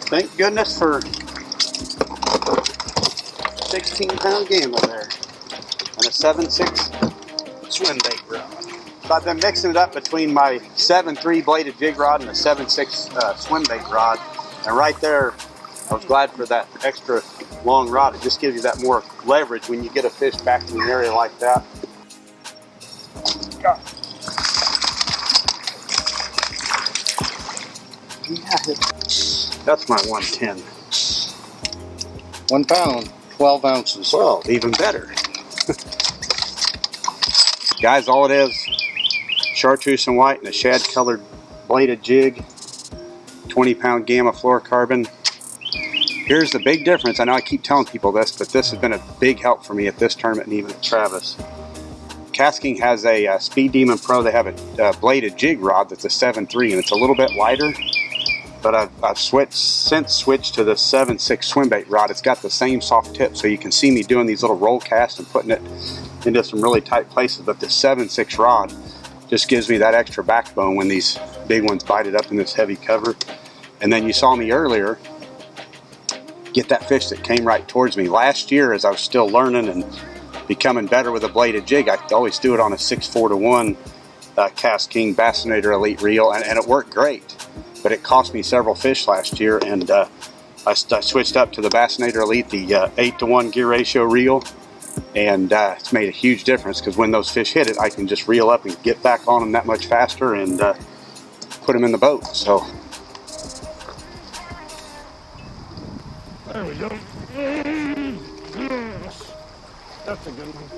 Thank goodness for 16-pound gamma there and a 7/6 swim bait rod. So I've been mixing it up between my 7/3 bladed jig rod and a 7/6 swim bait rod, and right there I was glad for that extra long rod. It just gives you that more leverage when you get a fish back in an area like that. That's my 110. 1 pound, 12 ounces. Well, even better. Guys, all it is, chartreuse and white and a shad colored bladed jig, 20-pound gamma fluorocarbon. Here's the big difference. I know I keep telling people this, but this has been a big help for me at this tournament and even at Travis. Casking has a Speed Demon Pro. They have a bladed jig rod that's a 7/3, and it's a little bit lighter. But I've since switched to the 7/6 swim bait rod. It's got the same soft tip, so you can see me doing these little roll casts and putting it into some really tight places. But this 7/6 rod just gives me that extra backbone when these big ones bite it up in this heavy cover. And then you saw me earlier get that fish that came right towards me. Last year, as I was still learning and becoming better with a bladed jig, I always do it on a 6/4-to-1 Cast King Bassinator Elite reel, and it worked great. But it cost me several fish last year, and I switched up to the Bassinator Elite, the 8-to-1 gear ratio reel, and it's made a huge difference because when those fish hit it, I can just reel up and get back on them that much faster and put them in the boat. So there we go. That's a good one.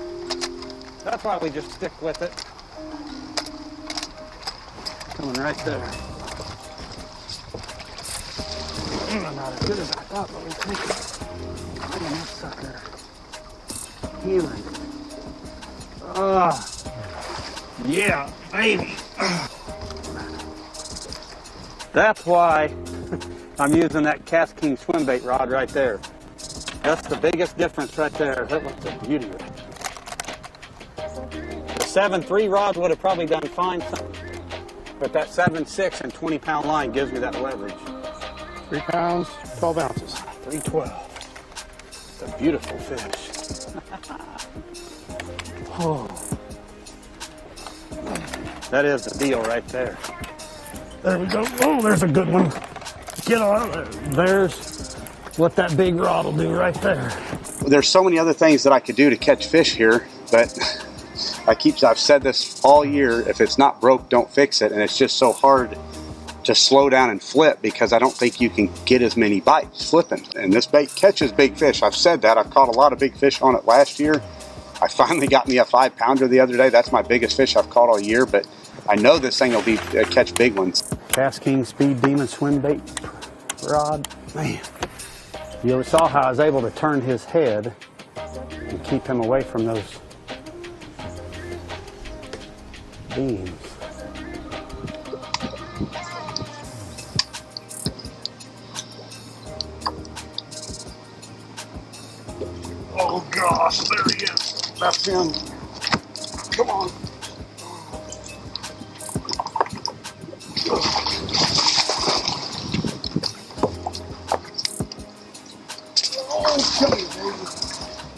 That's why we just stick with it. Coming right there. Not as good as I thought, but we'll take it. Look at that sucker. Healing. Yeah, baby. That's why I'm using that Cast King swim bait rod right there. That's the biggest difference right there. That looks a beauty right there. The 7/3 rod would have probably done fine, but that 7/6 and 20-pound line gives me that leverage. 3 pounds, 12 ounces. 312. It's a beautiful fish. Oh. That is the deal right there. There we go. Oh, there's a good one. Get on. There's what that big rod will do right there. there's so many other things that I could do to catch fish here, but I've said this all year, if it's not broke, don't fix it. And it's just so hard to slow down and flip because I don't think you can get as many bites flipping. And this bait catches big fish. I've said that. I've caught a lot of big fish on it last year. I finally got me a 5-pounder the other day. That's my biggest fish I've caught all year, but I know this thing will catch big ones. Cast King Speed Demon swim bait rod. Man, you saw how I was able to turn his head and keep him away from those beams. Oh gosh, there he is. That's him. Come on. Oh, come here,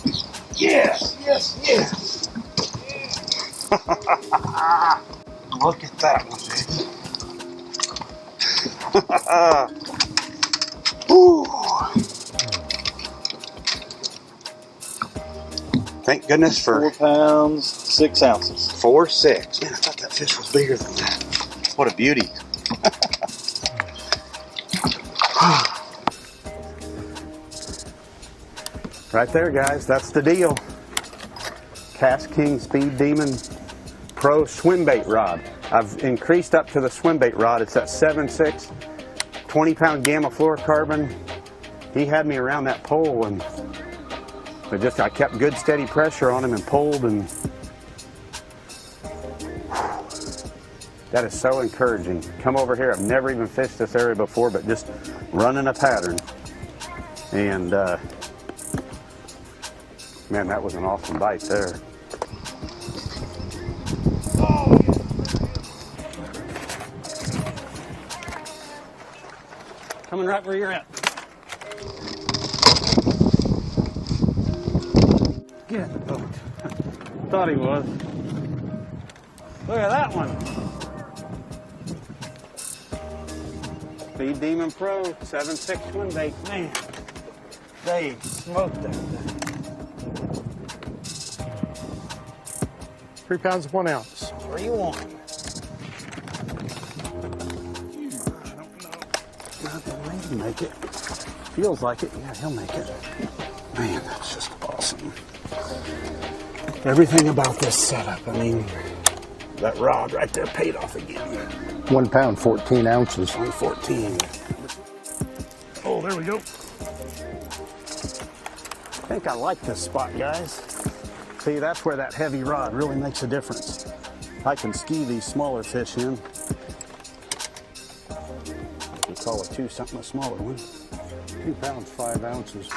baby. Yes, yes, yes. Look at that one, baby. Ooh. Thank goodness for 4 pounds, 6 ounces. 4, 6. Man, I thought that fish was bigger than that. What a beauty. Right there, guys, that's the deal. Cast King Speed Demon Pro swim bait rod. I've increased up to the swim bait rod. It's that 7.6, 20-pound gamma fluorocarbon. He had me around that pole, and I kept good steady pressure on him and pulled, and that is so encouraging. Come over here. I've never even fished this area before, but just running a pattern. And man, that was an awesome bite there. Coming right where you're at. Get in the boat. Thought he was. Look at that one. Speed Demon Pro 7.6 swim bait. Man, they smoked that thing. 3 pounds, 1 ounce. Where you want? I don't know. Maybe make it. Feels like it. Yeah, he'll make it. Man, that's just awesome. Everything about this setup. I mean, that rod right there paid off again. 1 pound, 14 ounces. Only 14. Oh, there we go. I think I like this spot, guys. See, that's where that heavy rod really makes a difference. I can ski these smaller fish in. We call it 2 something, a smaller one. 2 pounds, 5 ounces.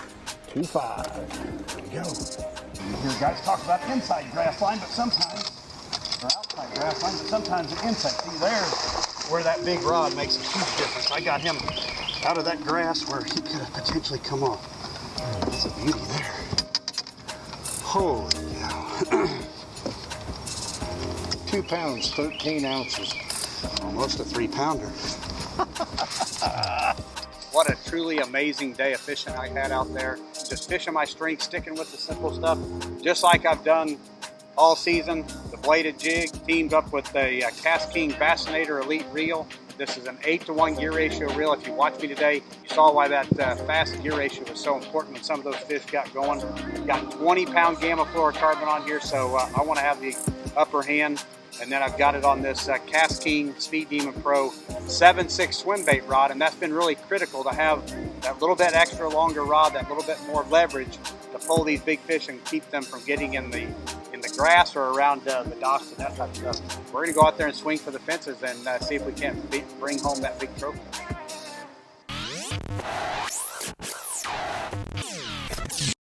2.5. There we go. You hear guys talk about inside grass line, but sometimes, or outside grass line, but sometimes the inside. See, there's where that big rod makes a huge difference. I got him out of that grass where he could have potentially come off. That's a beauty there. Holy cow. 2 pounds, 13 ounces. Almost a 3-pounder. What a truly amazing day of fishing I had out there. Just fishing my string, sticking with the simple stuff, just like I've done all season. The bladed jig teamed up with the Cast King Bassinator Elite Reel. This is an 8-to-1 gear ratio reel. If you watched me today, you saw why that fast gear ratio was so important when some of those fish got going. Got 20-pound gamma fluorocarbon on here, so I want to have the upper hand. And then I've got it on this Cast King Speed Demon Pro 7.6 swim bait rod, and that's been really critical to have that little bit extra longer rod, that little bit more leverage to pull these big fish and keep them from getting in the grass or around the docks and that type of stuff. We're going to go out there and swing for the fences and see if we can't bring home that big trophy.